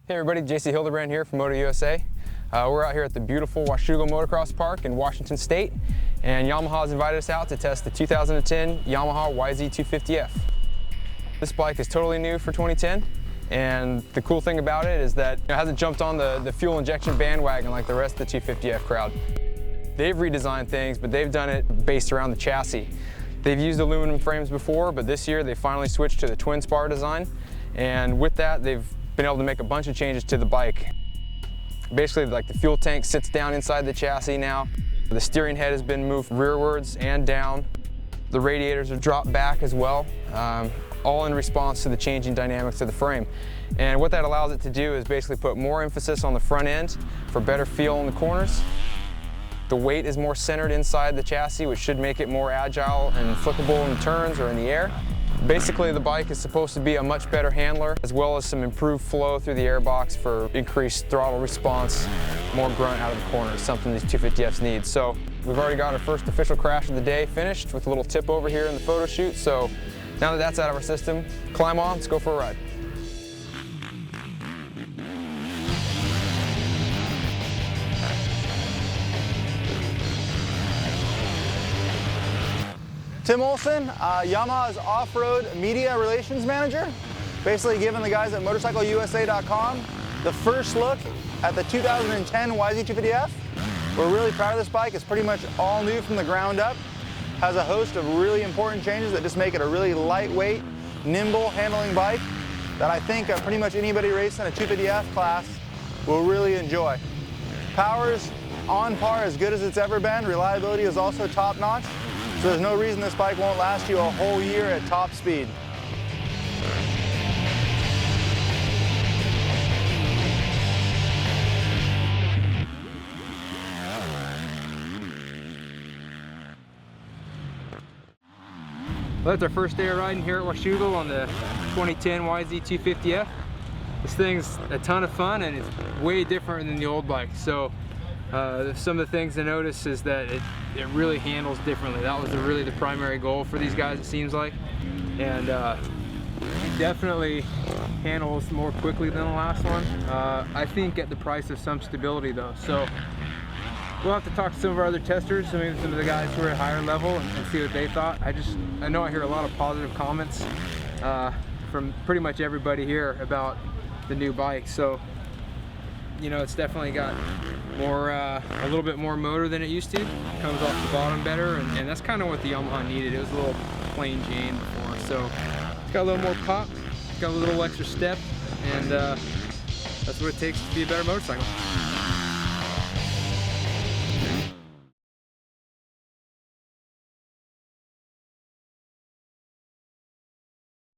Hey everybody, JC Hildebrand here from MotoUSA. We're out here at the beautiful Washougal Motocross Park in Washington State, and Yamaha has invited us out to test the 2010 Yamaha YZ250F. This bike is totally new for 2010, and the cool thing about it is that it hasn't jumped on the fuel injection bandwagon like the rest of the 250F crowd. They've redesigned things, but they've done it based around the chassis. They've used aluminum frames before, but this year they finally switched to the twin spar design, and with that they've been able to make a bunch of changes to the bike. Basically, like, the fuel tank sits down inside the chassis now. The steering head has been moved rearwards and down. The radiators are dropped back as well, all in response to the changing dynamics of the frame. And what that allows it to do is basically put more emphasis on the front end for better feel in the corners. The weight is more centered inside the chassis, which should make it more agile and flippable in turns or in the air. Basically, the bike is supposed to be a much better handler, as well as some improved flow through the airbox for increased throttle response, more grunt out of the corners, something these 250Fs need. So we've already got our first official crash of the day finished with a little tip over here in the photo shoot. So now that that's out of our system, climb on, let's go for a ride. Tim Olson, Yamaha's off-road media relations manager, basically giving the guys at MotoUSA.com the first look at the 2010 YZ250F. We're really proud of this bike. It's pretty much all new from the ground up. Has a host of really important changes that just make it a really lightweight, nimble handling bike that I think pretty much anybody racing a 250F class will really enjoy. Power's on par, as good as it's ever been. Reliability is also top-notch. So there's no reason this bike won't last you a whole year at top speed. Well, that's our first day of riding here at Washougal on the 2010 YZ250F. This thing's a ton of fun, and it's way different than the old bike. So some of the things to notice is that it really handles differently. That was really the primary goal for these guys, it seems like. And it definitely handles more quickly than the last one. I think at the price of some stability though. So we'll have to talk to some of our other testers, maybe some of the guys who are at higher level, and see what they thought. I know I hear a lot of positive comments from pretty much everybody here about the new bike. So, you know, it's definitely got more, a little bit more motor than it used to. It comes off the bottom better, and that's kind of what the Yamaha needed. It was a little plain Jane before, so it's got a little more pop, it's got a little extra step, and that's what it takes to be a better motorcycle.